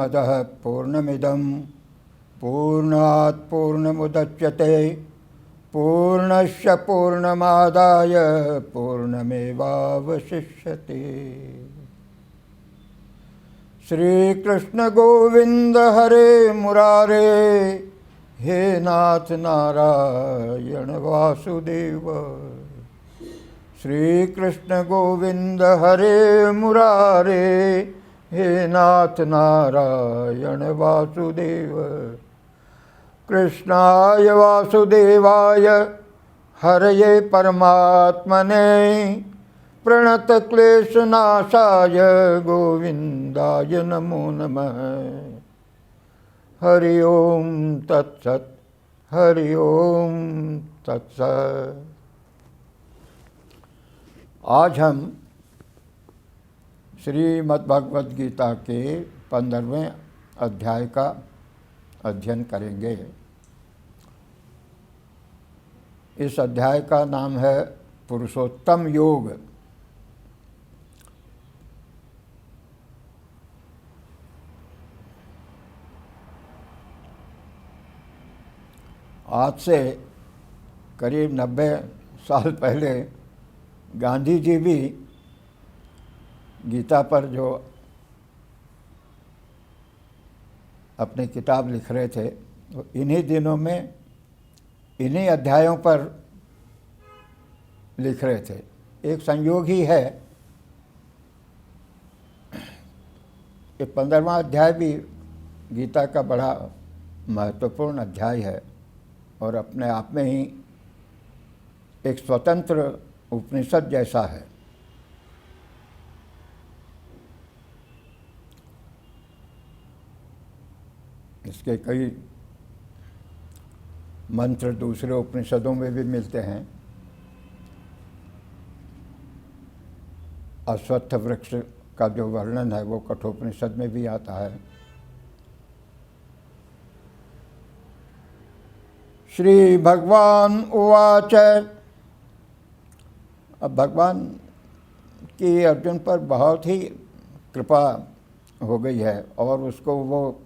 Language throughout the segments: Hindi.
पूर्णमदः पूर्णमिदं पूर्णात् पूर्णमुदच्यते पूर्णस्य पूर्णमादाय पूर्णमेवावशिष्यते। श्री कृष्ण गोविंद हरे मुरारे, हे नाथ नारायण वासुदेव। श्री कृष्ण गोविंद हरे मुरारे, हे नाथ नारायण वासुदेव। कृष्णाय वासुदेवाय हरये परमात्मने, प्रणतक्लेशनाशाय गोविंदाय नमो नमः। हरि ओम तत्सत्, हरि ओम तत्सत्। आज हम श्रीमद्भगवद गीता के 15वें अध्याय का अध्ययन करेंगे। इस अध्याय का नाम है पुरुषोत्तम योग। आज से करीब 90 साल पहले गांधी जी भी गीता पर जो अपनी किताब लिख रहे थे, तो इन्हीं दिनों में इन्हीं अध्यायों पर लिख रहे थे। एक संयोग ही है कि 15वां अध्याय भी गीता का बड़ा महत्वपूर्ण अध्याय है और अपने आप में ही एक स्वतंत्र उपनिषद जैसा है। इसके कई मंत्र दूसरे उपनिषदों में भी मिलते हैं। अश्वत्थ वृक्ष का जो वर्णन है वो कठोपनिषद में भी आता है। श्री भगवान उवाच। अब भगवान की अर्जुन पर बहुत ही कृपा हो गई है और उसको वो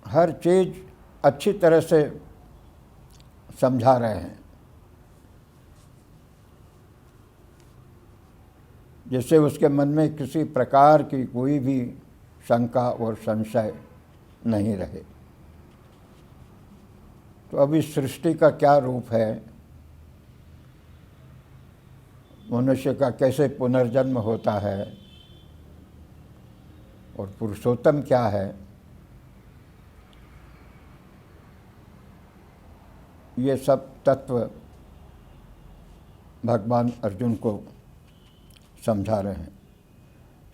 हर चीज़ अच्छी तरह से समझा रहे हैं, जिससे उसके मन में किसी प्रकार की कोई भी शंका और संशय नहीं रहे। तो अब इस सृष्टि का क्या रूप है, मनुष्य का कैसे पुनर्जन्म होता है और पुरुषोत्तम क्या है, ये सब तत्व भगवान अर्जुन को समझा रहे हैं।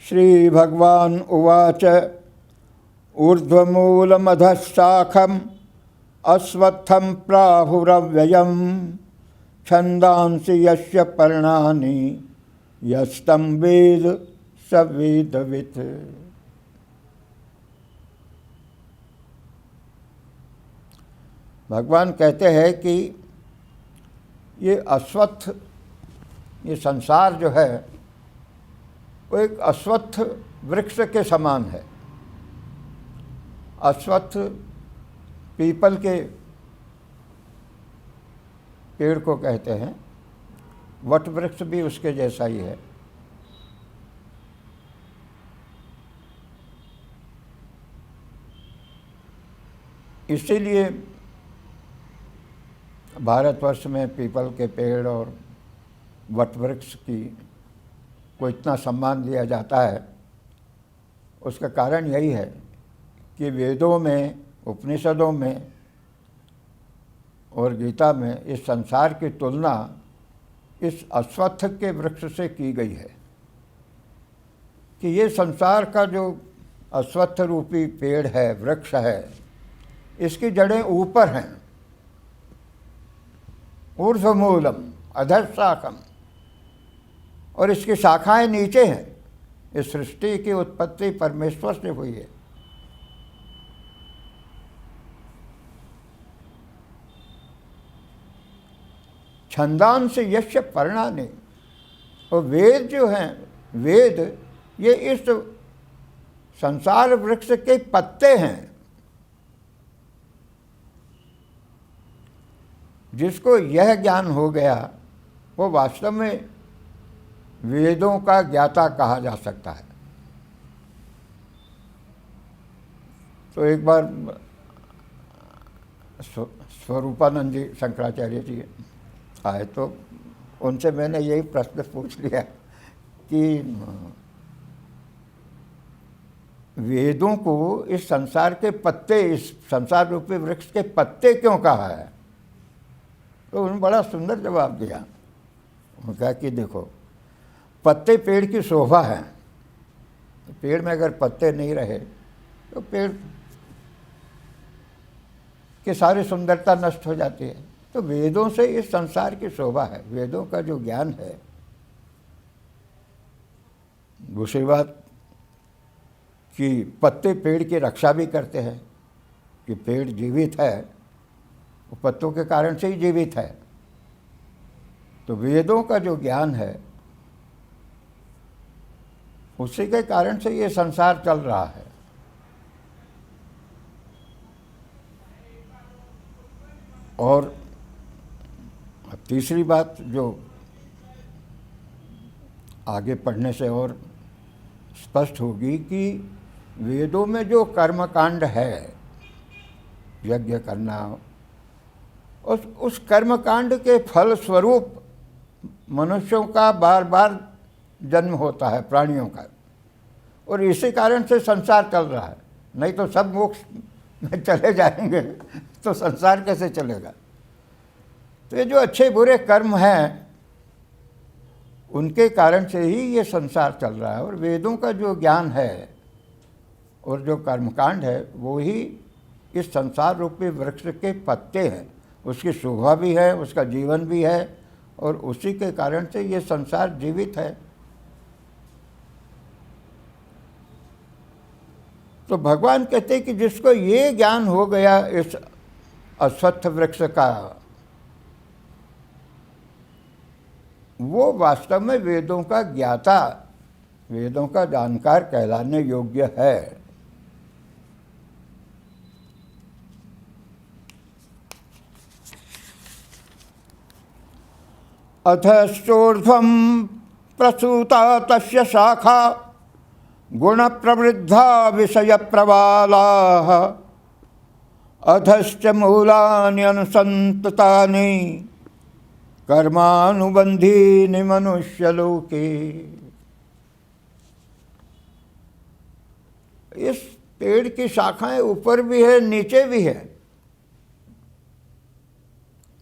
श्री भगवान उवाच। ऊर्ध्वमूलमधः शाखम् अश्वत्थं प्राहुरव्ययम् छन्दांसि यस्य पर्णानि यस्तं वेद स वेदवित्। भगवान कहते हैं कि ये अश्वत्थ, ये संसार जो है वो एक अश्वत्थ वृक्ष के समान है। अश्वत्थ पीपल के पेड़ को कहते हैं, वट वृक्ष भी उसके जैसा ही है। इसीलिए भारतवर्ष में पीपल के पेड़ और वट वृक्ष की को इतना सम्मान दिया जाता है। उसका कारण यही है कि वेदों में, उपनिषदों में और गीता में इस संसार की तुलना इस अश्वत्थ के वृक्ष से की गई है कि ये संसार का जो अश्वत्थ रूपी पेड़ है, वृक्ष है, इसकी जड़ें ऊपर हैं। ऊर्ध्वमूलम अधः शाखम, और इसकी शाखाएं नीचे हैं। इस सृष्टि की उत्पत्ति परमेश्वर से हुई है। छंदांस यश पर्णानि, और वेद जो हैं, वेद ये इस संसार वृक्ष के पत्ते हैं। जिसको यह ज्ञान हो गया वो वास्तव में वेदों का ज्ञाता कहा जा सकता है। तो एक बार स्वरूपानंद जी शंकराचार्य जी आए तो उनसे मैंने यही प्रश्न पूछ लिया कि वेदों को इस संसार के पत्ते, इस संसार रूपी वृक्ष के पत्ते क्यों कहा है? तो उन्होंने बड़ा सुंदर जवाब दिया। उन्होंने कहा कि देखो, पत्ते पेड़ की शोभा है। पेड़ में अगर पत्ते नहीं रहे तो पेड़ की सारी सुंदरता नष्ट हो जाती है। तो वेदों से इस संसार की शोभा है। वेदों का जो ज्ञान है, दूसरी बात कि पत्ते पेड़ की रक्षा भी करते हैं, कि पेड़ जीवित है, वो पत्तों के कारण से ही जीवित है। तो वेदों का जो ज्ञान है उसी के कारण से ये संसार चल रहा है। और तीसरी बात जो आगे पढ़ने से और स्पष्ट होगी कि वेदों में जो कर्मकांड है, यज्ञ करना, उस कर्मकांड के फल स्वरूप मनुष्यों का बार बार जन्म होता है, प्राणियों का, और इसी कारण से संसार चल रहा है। नहीं तो सब मोक्ष में चले जाएंगे तो संसार कैसे चलेगा? तो ये जो अच्छे बुरे कर्म हैं उनके कारण से ही ये संसार चल रहा है। और वेदों का जो ज्ञान है और जो कर्मकांड है वो ही इस संसार रूपी वृक्ष के पत्ते हैं। उसकी शोभा भी है, उसका जीवन भी है, और उसी के कारण से ये संसार जीवित है। तो भगवान कहते हैं कि जिसको ये ज्ञान हो गया इस अश्वत्थ वृक्ष का, वो वास्तव में वेदों का ज्ञाता, वेदों का जानकार कहलाने योग्य है। अथश्चोर्ध्वं प्रसूता तस्य शाखा गुण प्रवृद्धा विषय प्रवालाः अधश्च मूलानि अनुसन्ततानि कर्मानुबंधीनि मनुष्यलोके। इस पेड़ की शाखाएं ऊपर भी है, नीचे भी है।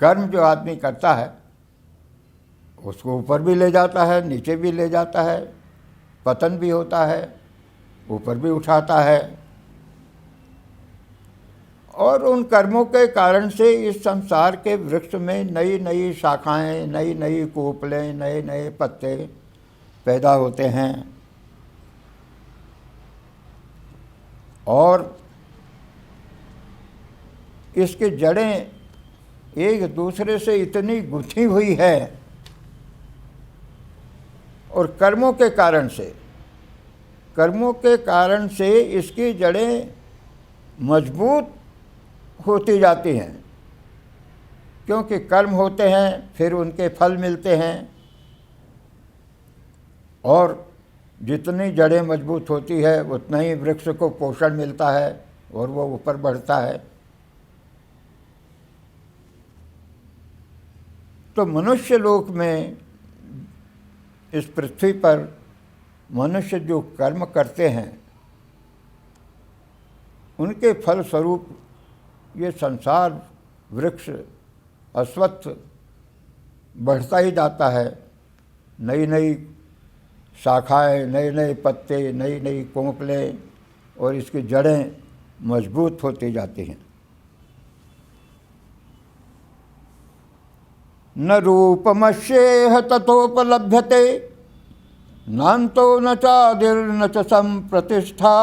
कर्म जो आदमी करता है उसको ऊपर भी ले जाता है, नीचे भी ले जाता है, पतन भी होता है, ऊपर भी उठाता है। और उन कर्मों के कारण से इस संसार के वृक्ष में नई नई शाखाएं, नई नई कोपलें, नए नए पत्ते पैदा होते हैं। और इसकी जड़ें एक दूसरे से इतनी गुथी हुई है, और कर्मों के कारण से इसकी जड़ें मजबूत होती जाती हैं। क्योंकि कर्म होते हैं, फिर उनके फल मिलते हैं, और जितनी जड़ें मजबूत होती है उतना ही वृक्ष को पोषण मिलता है और वो ऊपर बढ़ता है। तो मनुष्य लोक में, इस पृथ्वी पर मनुष्य जो कर्म करते हैं उनके फल स्वरूप ये संसार वृक्ष अश्वत्थ बढ़ता ही जाता है। नई नई शाखाएं, नए नए पत्ते, नई नई कोंपलें, और इसकी जड़ें मजबूत होती जाती हैं। न रूपमश्येह ततोपलभ्यते नान्तो न चादिर्न च संप्रतिष्ठा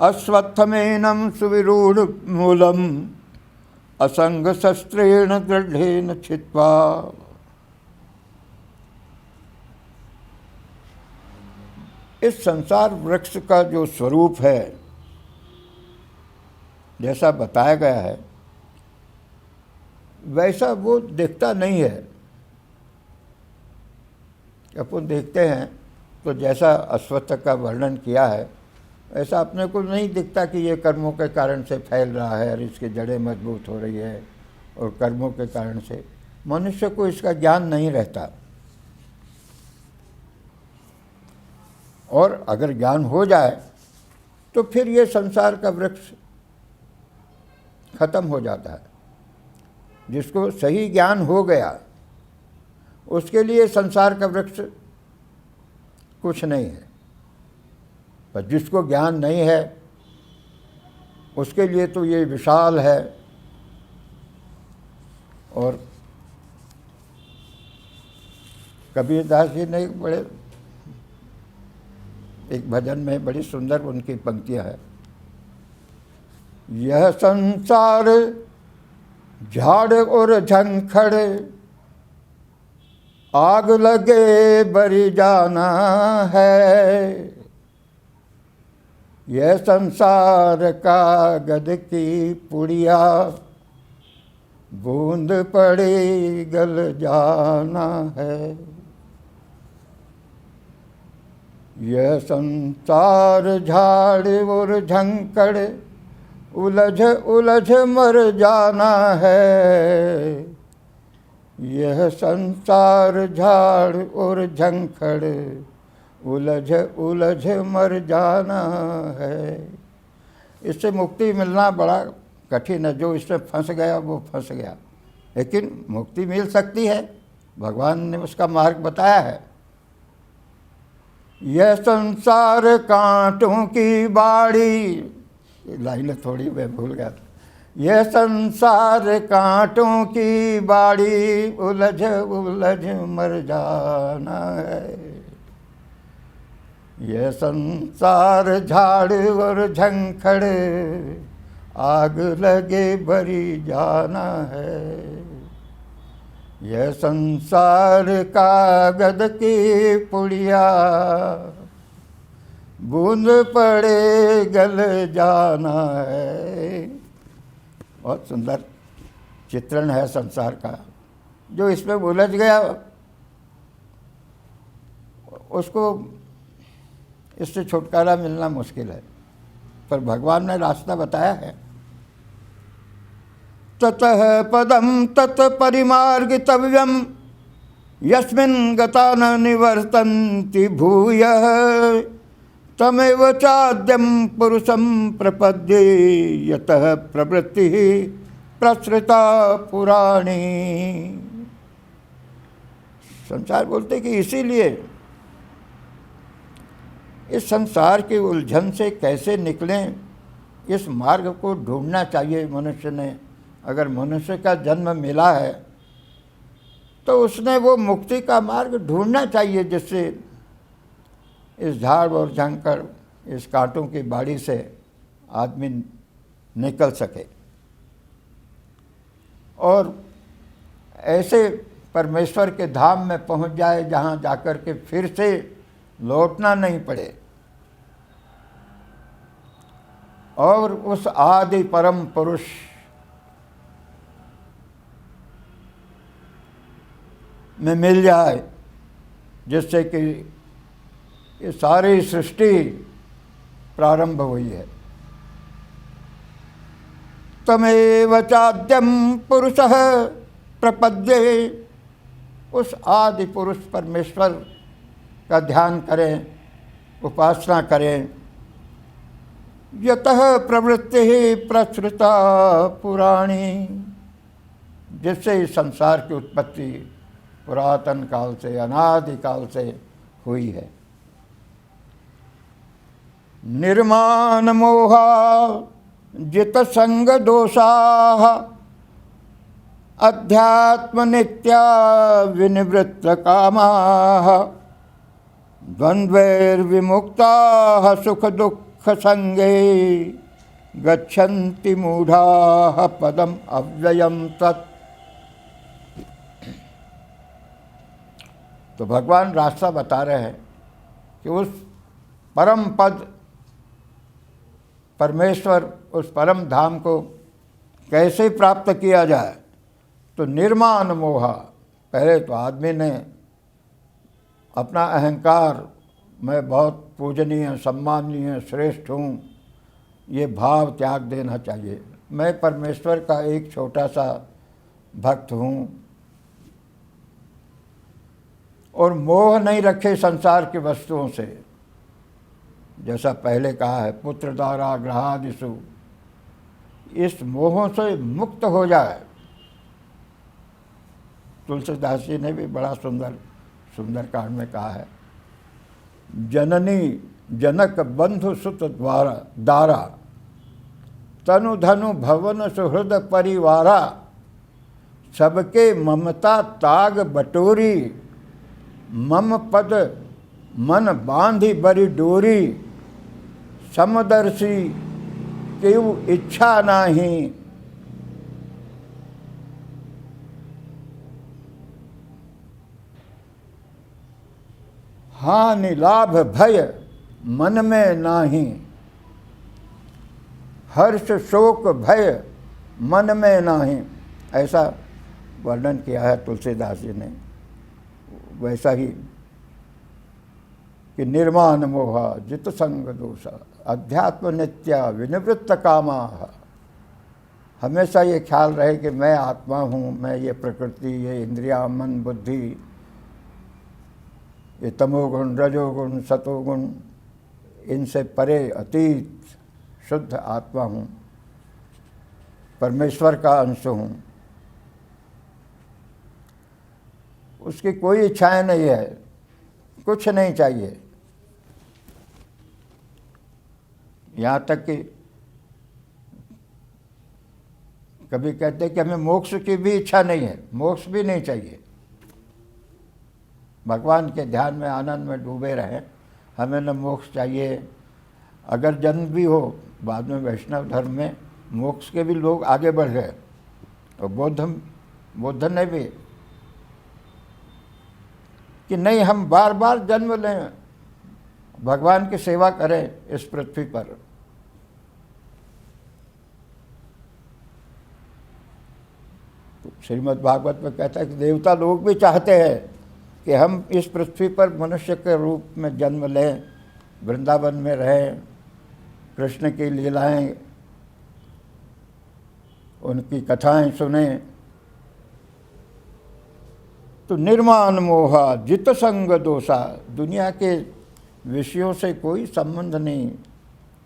अश्वत्थमेनं सुविरूढ़ मूलम असंग शस्त्रेण दृढ़ेन छित्त्वा। इस संसार वृक्ष का जो स्वरूप है, जैसा बताया गया है, वैसा वो दिखता नहीं है। अपन देखते हैं तो जैसा अश्वत्थ का वर्णन किया है, ऐसा अपने को नहीं दिखता कि ये कर्मों के कारण से फैल रहा है और इसकी जड़ें मजबूत हो रही है, और कर्मों के कारण से मनुष्य को इसका ज्ञान नहीं रहता। और अगर ज्ञान हो जाए तो फिर ये संसार का वृक्ष खत्म हो जाता है। जिसको सही ज्ञान हो गया उसके लिए संसार का वृक्ष कुछ नहीं है, पर जिसको ज्ञान नहीं है उसके लिए तो ये विशाल है। और कबीरदास जी ने बड़े एक भजन में बड़ी सुंदर उनकी पंक्तियां है। यह संसार झाड़ और झंखड़, आग लगे बरी जाना है। यह संसार कागज की पुड़िया, बूंद पड़े गल जाना है। यह संसार झाड़ और झंकड़, उलझ उलझ मर जाना है। यह संसार झाड़ और झंखड़, उलझ उलझ मर जाना है। इससे मुक्ति मिलना बड़ा कठिन है। जो इसमें फंस गया वो फंस गया, लेकिन मुक्ति मिल सकती है, भगवान ने उसका मार्ग बताया है। यह संसार कांटों की बाड़ी, लाइन थोड़ी मैं भूल गया था। यह संसार कांटों की बाड़ी, उलझ उलझ मर जाना है। यह संसार झाड़ और झंखड़, आग लगे भरी जाना है। यह संसार कागज की पुड़िया, बूंद पड़े गल जाना है। बहुत सुंदर चित्रण है संसार का। जो इसमें उलझ गया उसको इससे छुटकारा मिलना मुश्किल है, पर भगवान ने रास्ता बताया है। ततः पदम तत् परिमार्गितव्यम, यस्मिन् गता न निवर्तन्ति भूयः। तमेव चाद्यं पुरुषं प्रपद्ये, यतः प्रवृत्तिः प्रसृता पुराणी। संसार बोलते कि इसीलिए इस संसार की उलझन से कैसे निकलें, इस मार्ग को ढूंढना चाहिए मनुष्य ने। अगर मनुष्य का जन्म मिला है तो उसने वो मुक्ति का मार्ग ढूंढना चाहिए, जिससे इस झाड़ और झंखड़, इस कांटों की बाड़ी से आदमी निकल सके और ऐसे परमेश्वर के धाम में पहुंच जाए जहां जाकर के फिर से लौटना नहीं पड़े, और उस आदि परम पुरुष में मिल जाए, जिससे कि ये सारी सृष्टि प्रारंभ हुई है। तमेव चाद्यम पुरुषः प्रपद्ये, उस आदि पुरुष परमेश्वर का ध्यान करें, उपासना करें। यतः प्रवृत्ति प्रसृता पुराणी, जिससे इस संसार की उत्पत्ति पुरातन काल से, अनादि काल से हुई है। निर्माण मोहा जित संग दोषाः, अध्यात्म नित्या विनिवृत्त कामाः। द्वंद्वैर्विमुक्ताः सुख दुःख संगे, गच्छन्ति मूढ़ाः पदम अव्ययम् तत्। तो भगवान रास्ता बता रहे हैं कि उस परम पद परमेश्वर, उस परम धाम को कैसे प्राप्त किया जाए? तो निर्माण मोहा। पहले तो आदमी ने अपना अहंकार, मैं बहुत पूजनीय, सम्माननीय, श्रेष्ठ हूँ, ये भाव त्याग देना चाहिए। मैं परमेश्वर का एक छोटा सा भक्त हूँ, और मोह नहीं रखे संसार की वस्तुओं से। जैसा पहले कहा है, पुत्र द्वारा ग्रहादिषु, इस मोह से मुक्त हो जाए। तुलसीदास जी ने भी बड़ा सुंदरकांड में कहा है, जननी जनक बंधु सुत द्वारा दारा, तनु धनु भवन सुहृद परिवारा, सबके ममता ताग बटोरी, मम पद मन बांधी बरी डोरी, समदर्शी केउ इच्छा नाही, हानि लाभ भय मन में नाही, हर्ष शोक भय मन में नाही। ऐसा वर्णन किया है तुलसीदास जी ने। वैसा ही कि निर्माण मोहा जित संग दोषा, अध्यात्म नित्या विनिवृत्त कामा। हमेशा ये ख्याल रहे कि मैं आत्मा हूँ, मैं ये प्रकृति, ये इंद्रिया, मन, बुद्धि, ये तमोगुण, रजोगुण, सतोगुण, इनसे परे अतीत शुद्ध आत्मा हूँ, परमेश्वर का अंश हूँ। उसकी कोई इच्छाएं नहीं है, कुछ नहीं चाहिए। यहाँ तक कि कभी कहते हैं कि हमें मोक्ष की भी इच्छा नहीं है, मोक्ष भी नहीं चाहिए। भगवान के ध्यान में, आनंद में डूबे रहें, हमें न मोक्ष चाहिए। अगर जन्म भी हो, बाद में वैष्णव धर्म में मोक्ष के भी लोग आगे बढ़ गए, और बुद्ध ने भी कि नहीं, हम बार बार जन्म लें, भगवान की सेवा करें इस पृथ्वी पर। तो श्रीमद् भागवत में कहता है कि देवता लोग भी चाहते हैं कि हम इस पृथ्वी पर मनुष्य के रूप में जन्म लें, वृंदावन में रहें, कृष्ण की लीलाएं, उनकी कथाएं सुनें। तो निर्माण मोहा जित संग दोषा, दुनिया के विषयों से कोई संबंध नहीं,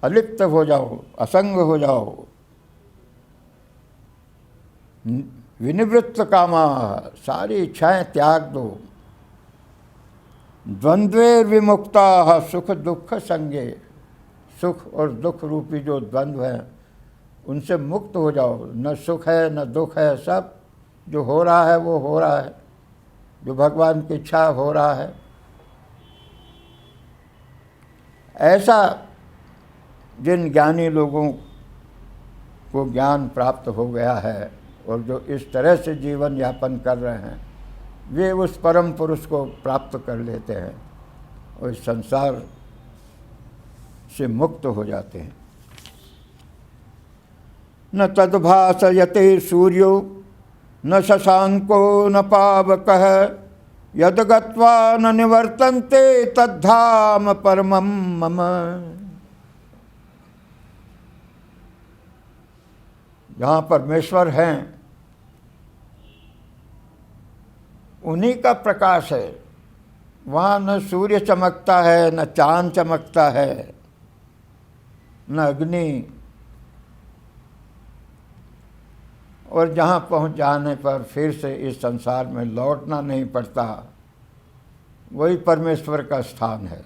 अलिप्त हो जाओ, असंग हो जाओ। विनिवृत्त कामा, सारी इच्छाएं त्याग दो। द्वंद्वे विमुक्ता सुख दुख संगे, सुख और दुख रूपी जो द्वंद्व है उनसे मुक्त हो जाओ। न सुख है न दुख है, सब जो हो रहा है वो हो रहा है, जो भगवान की इच्छा हो रहा है। ऐसा जिन ज्ञानी लोगों को ज्ञान प्राप्त हो गया है और जो इस तरह से जीवन यापन कर रहे हैं, वे उस परम पुरुष को प्राप्त कर लेते हैं और इस संसार से मुक्त हो जाते हैं। न तद्भासयते सूर्यो न शशांको न पावकः, यद गत्वा न निवर्तन्ते तद्धाम परमं मम। जहाँ परमेश्वर हैं उन्हीं का प्रकाश है, वहाँ न सूर्य चमकता है, न चांद चमकता है, न अग्नि। और जहाँ पहुँच जाने पर फिर से इस संसार में लौटना नहीं पड़ता, वही परमेश्वर का स्थान है।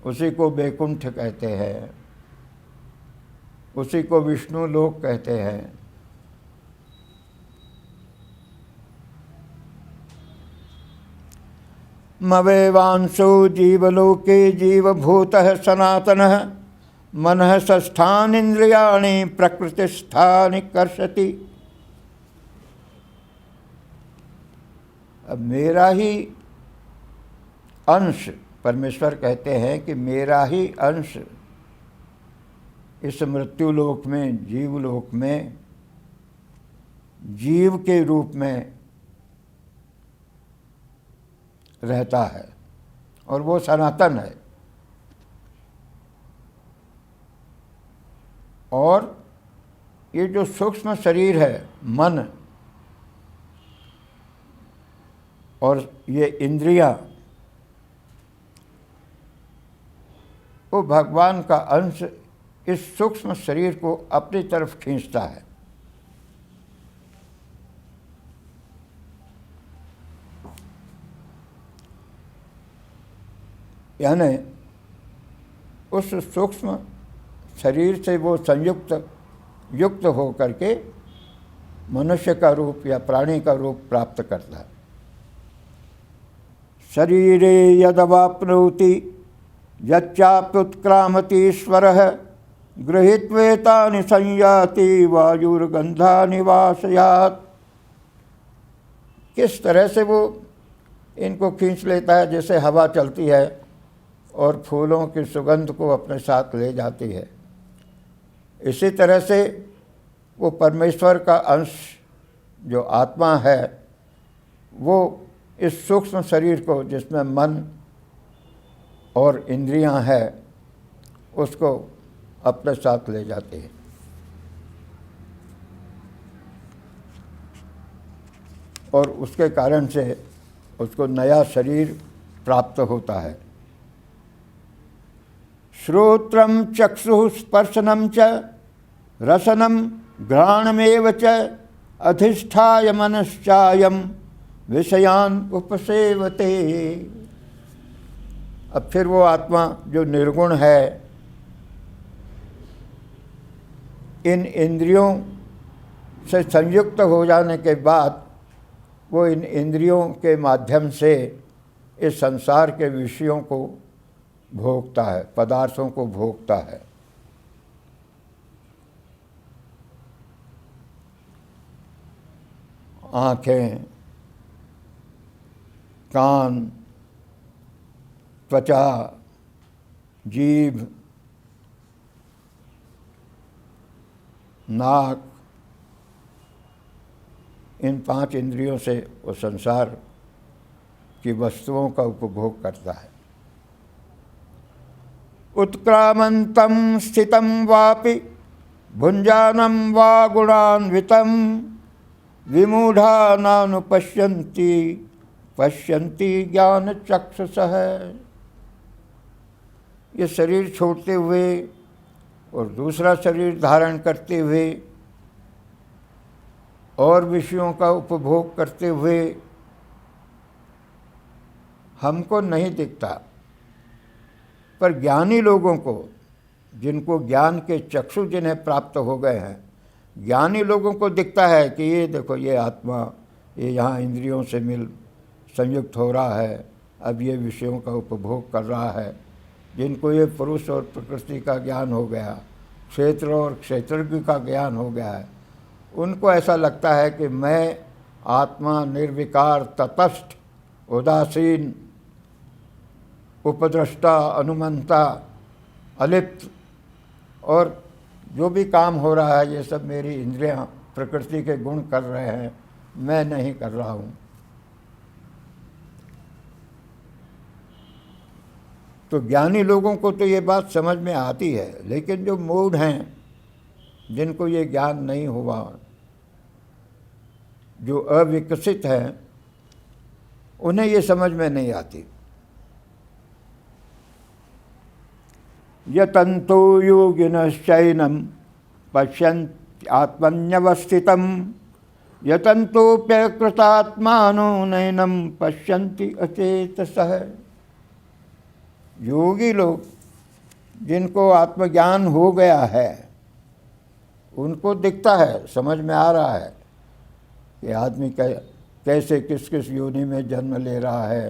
उसी को वैकुंठ कहते हैं, उसी को विष्णु लोक कहते हैं। मवेवांशो जीवलोके जीवभूतः सनातनः, मनः षष्ठानीन्द्रियाणि प्रकृतिस्थानि कर्षति। अब मेरा ही अंश परमेश्वर कहते हैं कि मेरा ही अंश इस मृत्युलोक में, जीवलोक में जीव के रूप में रहता है और वो सनातन है। और ये जो सूक्ष्म शरीर है, मन और ये इंद्रियां, वो भगवान का अंश इस सूक्ष्म शरीर को अपनी तरफ खींचता है। यानी उस सूक्ष्म शरीर से वो युक्त हो करके मनुष्य का रूप या प्राणी का रूप प्राप्त करता है। शरीरे यदवाप्नोति यच्चाप्युत्क्रामतीश्वरः गृहीत्वेतानि संयाति वायुर्गन्धानि वासयात्। किस तरह से वो इनको खींच लेता है, जैसे हवा चलती है और फूलों की सुगंध को अपने साथ ले जाती है। इसी तरह से वो परमेश्वर का अंश जो आत्मा है, वो इस सूक्ष्म शरीर को, जिसमें मन और इंद्रियां हैं, उसको अपने साथ ले जाती है। और उसके कारण से उसको नया शरीर प्राप्त होता है। श्रोत्रम चक्षुः स्पर्शनम च रसनम घ्राणमेव च अधिष्ठाय मनश्चायम विषयान उपसेवते। अब फिर वो आत्मा जो निर्गुण है, इन इंद्रियों से संयुक्त हो जाने के बाद वो इन इंद्रियों के माध्यम से इस संसार के विषयों को भोगता है, पदार्थों को भोगता है। आँखें, कान, त्वचा, जीभ, नाक, इन 5 इंद्रियों से वो संसार की वस्तुओं का उपभोग करता है। उत्क्रामन्तं स्थितं वापि भुञ्जानं वा गुणान्वितं विमूढ़ा नानुपश्यन्ति पश्यन्ति ज्ञान चक्षुषः। ये शरीर छोड़ते हुए और दूसरा शरीर धारण करते हुए और विषयों का उपभोग करते हुए हमको नहीं दिखता, पर ज्ञानी लोगों को, जिनको ज्ञान के चक्षु जिन्हें प्राप्त हो गए हैं, ज्ञानी लोगों को दिखता है कि ये देखो, ये आत्मा, ये यहाँ इंद्रियों से मिल संयुक्त हो रहा है, अब ये विषयों का उपभोग कर रहा है। जिनको ये पुरुष और प्रकृति का ज्ञान हो गया, क्षेत्र और क्षेत्रज्ञ का ज्ञान हो गया है, उनको ऐसा लगता है कि मैं आत्मा निर्विकार, तटस्थ, उदासीन, उपद्रष्टा, अनुमंता, अलिप्त, और जो भी काम हो रहा है ये सब मेरी इंद्रियां, प्रकृति के गुण कर रहे हैं, मैं नहीं कर रहा हूँ। तो ज्ञानी लोगों को तो ये बात समझ में आती है, लेकिन जो मूढ़ हैं, जिनको ये ज्ञान नहीं हुआ, जो अविकसित हैं, उन्हें ये समझ में नहीं आती। यतन्तो योगिनश्चैनं पश्यन्ति आत्मन्यवस्थितं यतन्तोऽप्यकृतात्मानो नैनं पश्यन्ति अचेतसः। योगी लोग, जिनको आत्मज्ञान हो गया है, उनको दिखता है, समझ में आ रहा है कि आदमी कैसे किस किस योनि में जन्म ले रहा है,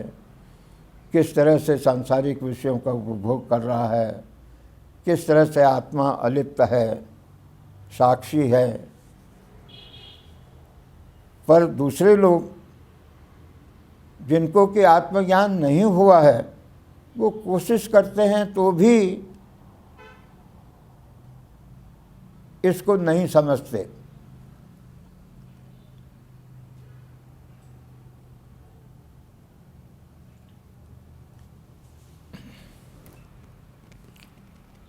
किस तरह से सांसारिक विषयों का उपभोग कर रहा है, किस तरह से आत्मा अलिप्त है, साक्षी है। पर दूसरे लोग, जिनको कि आत्मज्ञान नहीं हुआ है, वो कोशिश करते हैं तो भी इसको नहीं समझते।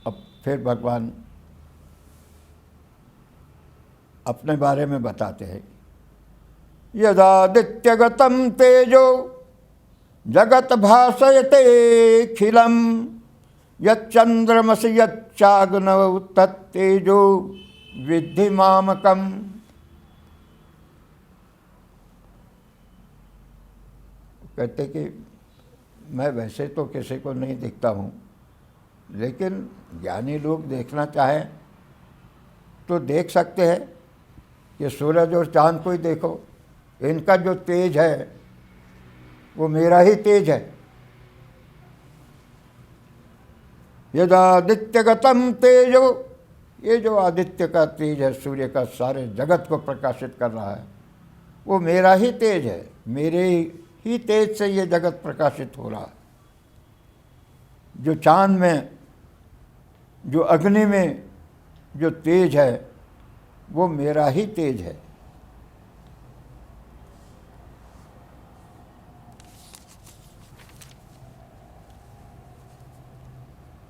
अब फिर भगवान अपने बारे में बताते हैं, यदादित्यगतं तेजो जगत भासयतेऽखिलं यच्चंद्रमसि यच्चाग्नौ तत्तेजो विद्धि मामकम्। कहते कि मैं वैसे तो किसी को नहीं दिखता हूँ, लेकिन ज्ञानी लोग देखना चाहें तो देख सकते हैं कि सूरज और चांद को ही देखो, इनका जो तेज है वो मेरा ही तेज है। यदादित्यगतं तेजो, ये जो आदित्य का तेज है, सूर्य का, सारे जगत को प्रकाशित कर रहा है, वो मेरा ही तेज है। मेरे ही तेज से ये जगत प्रकाशित हो रहा है। जो चांद में, जो अग्नि में जो तेज है, वो मेरा ही तेज है।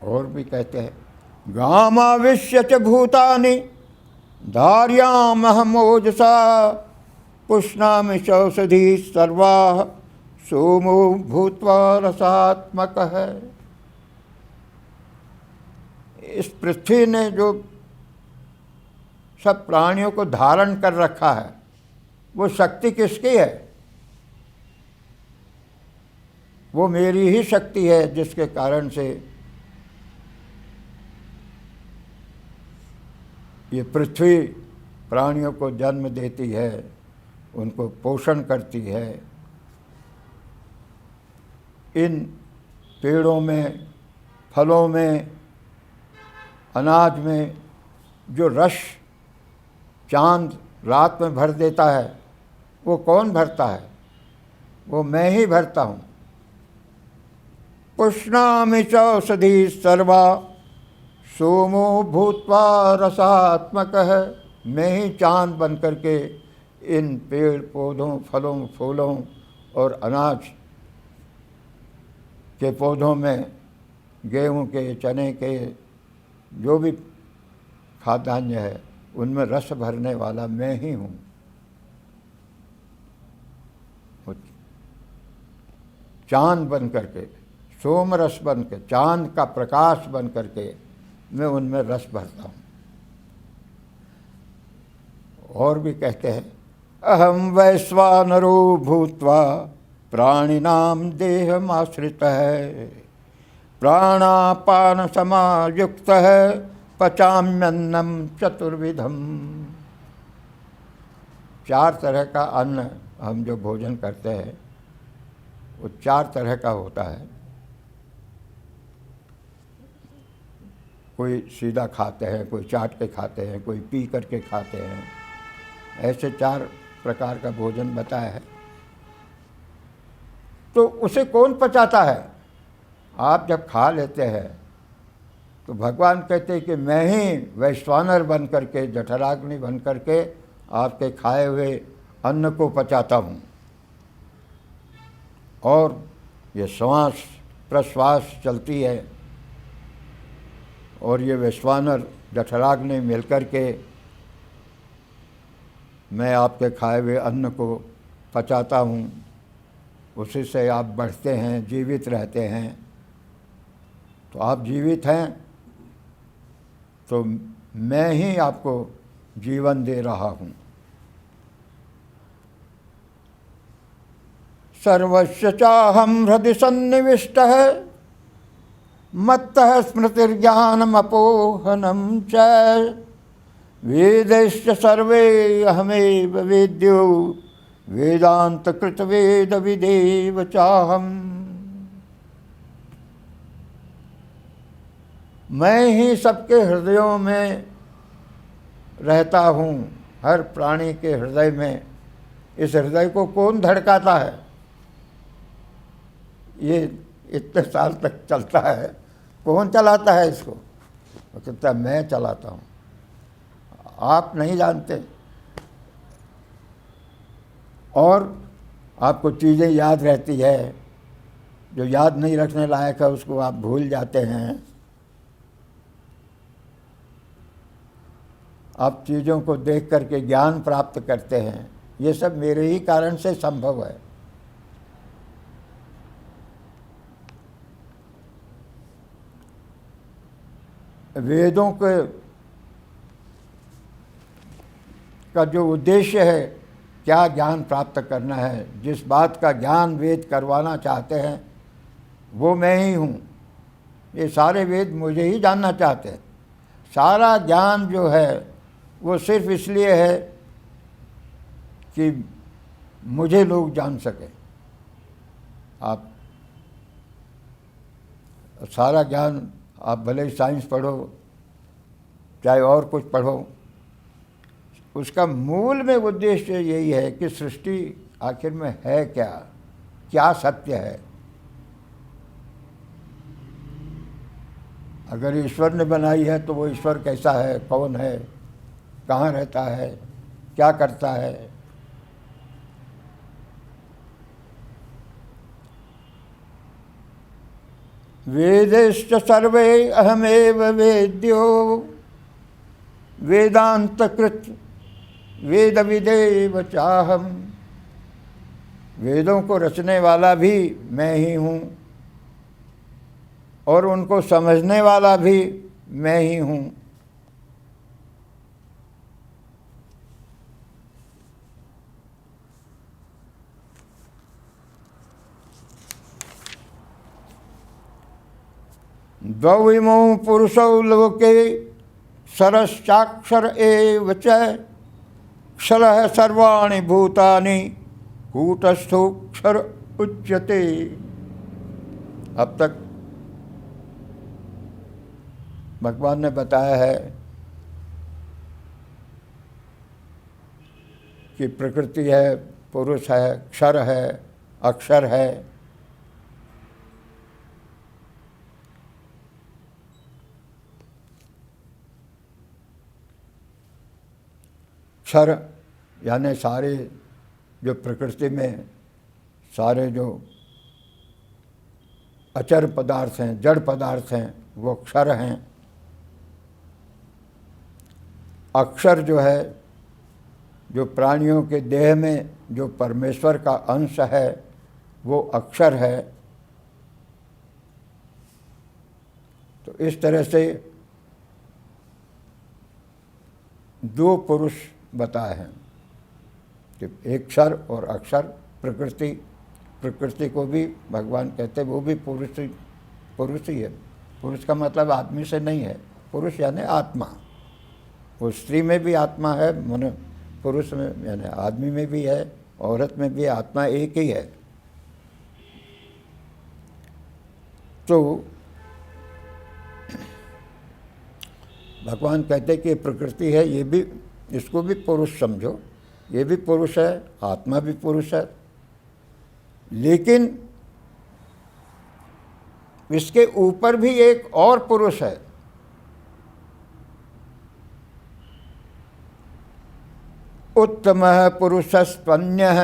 और भी कहते हैं, गामाविश्य च भूतानि धार्यामहमोजसा पुष्णामि चौषधी सर्वाः सोमो भूत्वा रसात्मकः। इस पृथ्वी ने जो सब प्राणियों को धारण कर रखा है, वो शक्ति किसकी है? वो मेरी ही शक्ति है, जिसके कारण से ये पृथ्वी प्राणियों को जन्म देती है, उनको पोषण करती है। इन पेड़ों में, फलों में, अनाज में जो रस चांद रात में भर देता है, वो कौन भरता है? वो मैं ही भरता हूँ। पुष्णामि चौषधी सर्वा सोमो भूत्वा रसात्मकः। मैं ही चांद बन करके इन पेड़ पौधों, फलों, फूलों और अनाज के पौधों में, गेहूं के, चने के, जो भी खाद्यान्न है, उनमें रस भरने वाला मैं ही हूँ। चांद बन करके, सोम रस बन के, चांद का प्रकाश बन करके मैं उनमें रस भरता हूँ। और भी कहते हैं, अहम वैश्वानरो भूत्वा प्राणिनाम देहमाश्रितः प्राणापान समायुक्तः पचाम्यन्नम चतुर्विधम। 4 तरह का अन्न हम जो भोजन करते हैं, वो 4 तरह का होता है। कोई सीधा खाते हैं, कोई चाट के खाते हैं, कोई पी करके खाते हैं। ऐसे 4 प्रकार का भोजन बताया है। तो उसे कौन पचाता है? आप जब खा लेते हैं तो भगवान कहते हैं कि मैं ही वैश्वानर बन करके, जठराग्नि बन करके आपके खाए हुए अन्न को पचाता हूँ। और ये श्वास प्रश्वास चलती है, और ये वैश्वानर जठराग्नि मिल कर के मैं आपके खाए हुए अन्न को पचाता हूँ। उसी से आप बढ़ते हैं, जीवित रहते हैं। तो आप जीवित हैं तो मैं ही आपको जीवन दे रहा हूँ। सर्वस्य चाहं हृदि सन्निविष्टः मत्तः स्मृतिर्ज्ञानमपोहनं च वेदैश्च सर्वे अहमेव वेद्यो वेदांतकृत वेद विदेव चाहम। मैं ही सबके हृदयों में रहता हूँ, हर प्राणी के हृदय में। इस हृदय को कौन धड़काता है? ये इतने साल तक चलता है, कौन चलाता है इसको? वो कहता है मैं चलाता हूँ, आप नहीं जानते। और आपको चीज़ें याद रहती है, जो याद नहीं रखने लायक है उसको आप भूल जाते हैं। आप चीज़ों को देख करके ज्ञान प्राप्त करते हैं। ये सब मेरे ही कारण से संभव है। वेदों का जो उद्देश्य है, क्या ज्ञान प्राप्त करना है, जिस बात का ज्ञान वेद करवाना चाहते हैं वो मैं ही हूँ। ये सारे वेद मुझे ही जानना चाहते हैं। सारा ज्ञान जो है वो सिर्फ इसलिए है कि मुझे लोग जान सकें। आप सारा ज्ञान, आप भले ही साइंस पढ़ो चाहे और कुछ पढ़ो, उसका मूल में उद्देश्य यही है कि सृष्टि आखिर में है क्या, क्या सत्य है। अगर ईश्वर ने बनाई है तो वो ईश्वर कैसा है, कौन है, कहाँ रहता है, क्या करता है। वेदैश्च सर्वे अहमेव वेद्यो वेदांतकृत वेदविदेव चाहम। वेदों को रचने वाला भी मैं ही हूँ और उनको समझने वाला भी मैं ही हूँ। द्वविमौ पुरुषौ लोके सरश्चाक्षर एव च क्षरः सर्वाणि भूतानि कूटस्थोक्षर उच्यते। अब तक भगवान ने बताया है कि प्रकृति है, पुरुष है, क्षर है, अक्षर है। क्षर यानी सारे जो प्रकृति में सारे जो अचर पदार्थ हैं, जड़ पदार्थ हैं, वो क्षर हैं। अक्षर जो है, जो प्राणियों के देह में जो परमेश्वर का अंश है वो अक्षर है। तो इस तरह से दो पुरुष बताए हैं कि एक क्षर और अक्षर। प्रकृति को भी भगवान कहते हैं वो भी पुरुष ही है। पुरुष का मतलब आदमी से नहीं है, पुरुष यानी आत्मा। वो स्त्री में भी आत्मा है, मन पुरुष में यानी आदमी में भी है, औरत में भी आत्मा एक ही है। तो भगवान कहते कि प्रकृति है, ये भी, इसको भी पुरुष समझो, ये भी पुरुष है, आत्मा भी पुरुष है। लेकिन इसके ऊपर भी एक और पुरुष है। उत्तमः पुरुषस्त्वन्यः,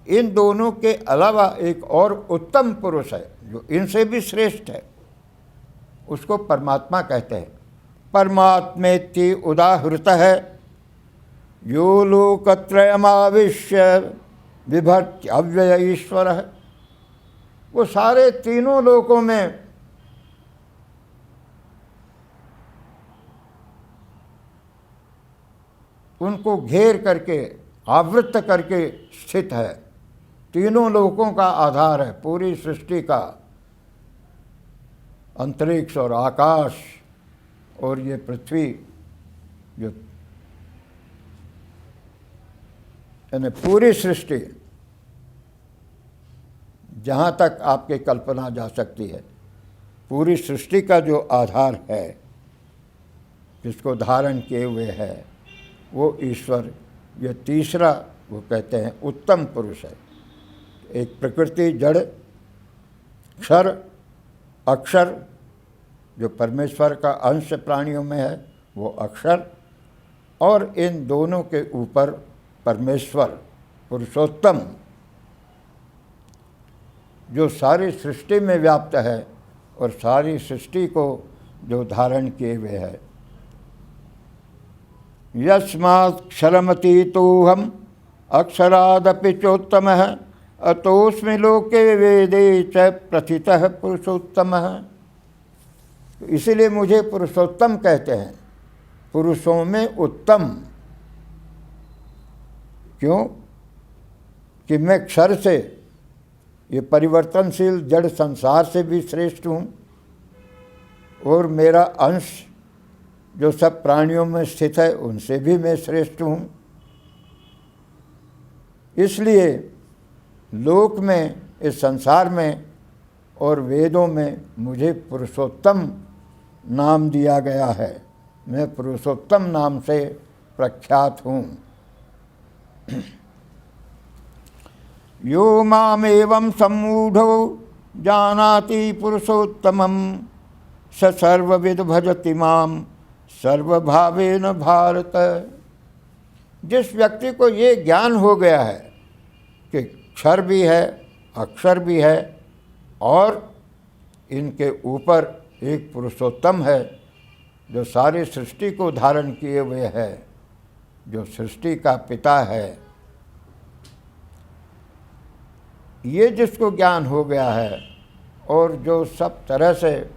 इन दोनों के अलावा एक और उत्तम पुरुष है जो इनसे भी श्रेष्ठ है, उसको परमात्मा कहते हैं। परमात्मेति उदाहृतः यो लोकत्रयमाविश्य बिभर्त्य अव्यय ईश्वरः। वो सारे तीनों लोकों में उनको घेर करके, आवृत्त करके स्थित है। तीनों लोकों का आधार है, पूरी सृष्टि का, अंतरिक्ष और आकाश और ये पृथ्वी, जो यानी पूरी सृष्टि जहाँ तक आपकी कल्पना जा सकती है, पूरी सृष्टि का जो आधार है, जिसको धारण किए हुए है, वो ईश्वर। ये तीसरा वो कहते हैं उत्तम पुरुष है। एक प्रकृति जड़, क्षर अक्षर जो परमेश्वर का अंश प्राणियों में है वो अक्षर, और इन दोनों के ऊपर परमेश्वर पुरुषोत्तम जो सारी सृष्टि में व्याप्त है और सारी सृष्टि को जो धारण किए हुए है। यस्मात्क्षरमतीतोऽहम् अक्षरादपि चोत्तमः अतोऽस्मि लोके वेदे च प्रथितः पुरुषोत्तमः। तो इसीलिए मुझे पुरुषोत्तम कहते हैं, पुरुषों में उत्तम। क्यों? कि मैं क्षर से, ये परिवर्तनशील जड़ संसार से भी श्रेष्ठ हूँ, और मेरा अंश जो सब प्राणियों में स्थित है उनसे भी मैं श्रेष्ठ हूँ। इसलिए लोक में, इस संसार में और वेदों में मुझे पुरुषोत्तम नाम दिया गया है। मैं पुरुषोत्तम नाम से प्रख्यात हूँ। यो मामेवं सम्मूढ़ो जानाति पुरुषोत्तमं स सर्वविद भजति माम सर्वभावेन भारत। जिस व्यक्ति को ये ज्ञान हो गया है कि क्षर भी है, अक्षर भी है, और इनके ऊपर एक पुरुषोत्तम है जो सारी सृष्टि को धारण किए हुए है, जो सृष्टि का पिता है, ये जिसको ज्ञान हो गया है और जो सब तरह से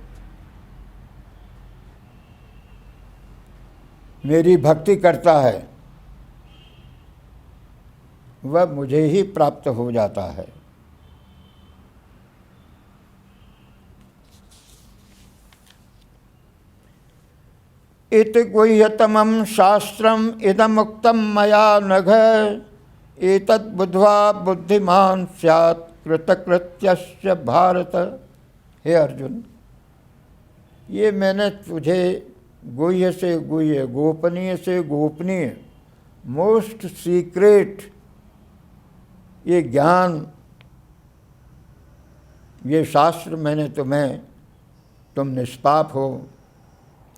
मेरी भक्ति करता है वह मुझे ही प्राप्त हो जाता है। इति गुह्यतमं शास्त्रम इदमुक्तं मया नघ एतत् बुद्ध्वा बुद्धिमान स्यात् कृतकृत्यश्च भारत। हे अर्जुन, ये मैंने तुझे गुह्य से गुह्य, गोपनीय से गोपनीय, मोस्ट सीक्रेट ये ज्ञान, ये शास्त्र मैंने तुम्हें, तुम निष्पाप हो,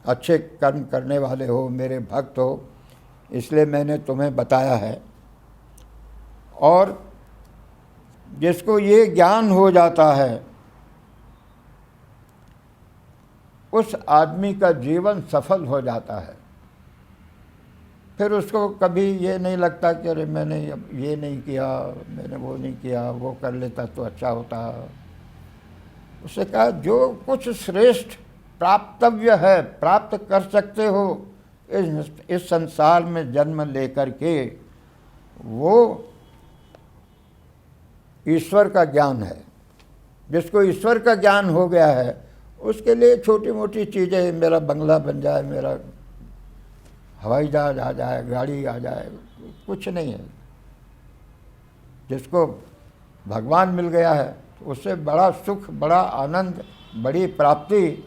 अच्छे कर्म करने वाले हो, मेरे भक्त हो, इसलिए मैंने तुम्हें बताया है। और जिसको ये ज्ञान हो जाता है उस आदमी का जीवन सफल हो जाता है। फिर उसको कभी ये नहीं लगता कि अरे मैंने ये नहीं किया, मैंने वो नहीं किया, वो कर लेता तो अच्छा होता। उससे कहा जो कुछ श्रेष्ठ प्राप्तव्य है, प्राप्त कर सकते हो इस संसार में जन्म लेकर के, वो ईश्वर का ज्ञान है। जिसको ईश्वर का ज्ञान हो गया है उसके लिए छोटी मोटी चीज़ें, मेरा बंगला बन जाए, मेरा हवाई जहाज आ जाए, गाड़ी आ जाए, कुछ नहीं है। जिसको भगवान मिल गया है उससे बड़ा सुख, बड़ा आनंद, बड़ी प्राप्ति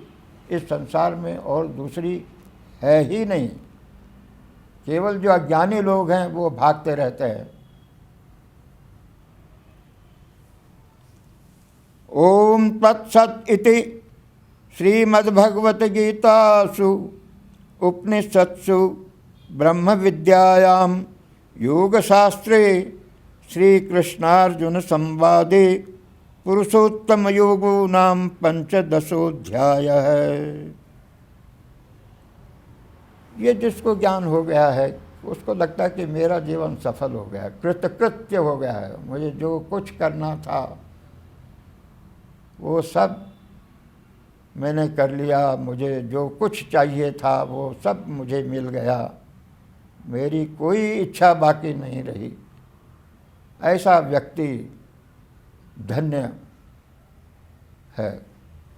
इस संसार में और दूसरी है ही नहीं। केवल जो अज्ञानी लोग हैं वो भागते रहते हैं। ओम तत्सत् इति श्रीमद्भगवद्गीतासु उपनिषत्सु ब्रह्म विद्यायां योगशास्त्रे श्रीकृष्णार्जुन संवादे पुरुषोत्तम योगो नाम 15वाध्याय है। ये जिसको ज्ञान हो गया है उसको लगता है कि मेरा जीवन सफल हो गया, कृतकृत्य हो गया है, मुझे जो कुछ करना था वो सब मैंने कर लिया, मुझे जो कुछ चाहिए था वो सब मुझे मिल गया, मेरी कोई इच्छा बाकी नहीं रही। ऐसा व्यक्ति धन्य है,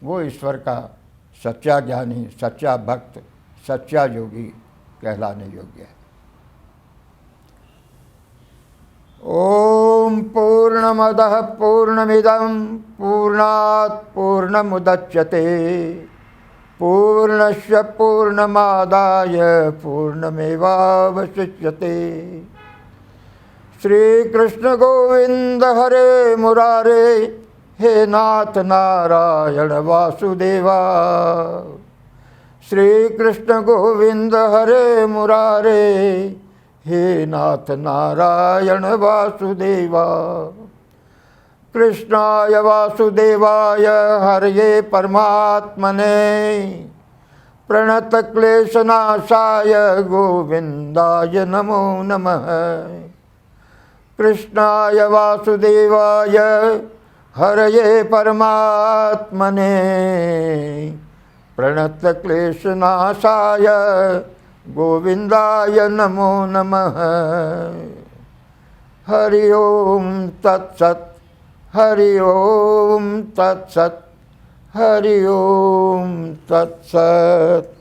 वो ईश्वर का सच्चा ज्ञानी, सच्चा भक्त, सच्चा योगी कहलाने योग्य है। ओम पूर्णमदः पूर्णमिदं पूर्णात् पूर्णमुदच्यते पूर्णस्य पूर्णमादाय पूर्णमेवावशिष्यते। श्री कृष्ण गोविंद हरे मुरारे हे नाथ नारायण वासुदेवा। श्री कृष्ण गोविंद हरे मुरारे, हे नाथ नारायण वासुदेवा। कृष्णाय वासुदेवाय हरये परमात्मने, प्रणतक्लेशनाशाय गोविन्दाय नमो नमः। कृष्णाय वासुदेवाय हरये परमात्मने, प्रणतक्लेशनाशाय गोविन्दाय नमो नमः। हरि ओम तत्सत्, हरि ओम तत्सत्, हरि ओम तत्सत्।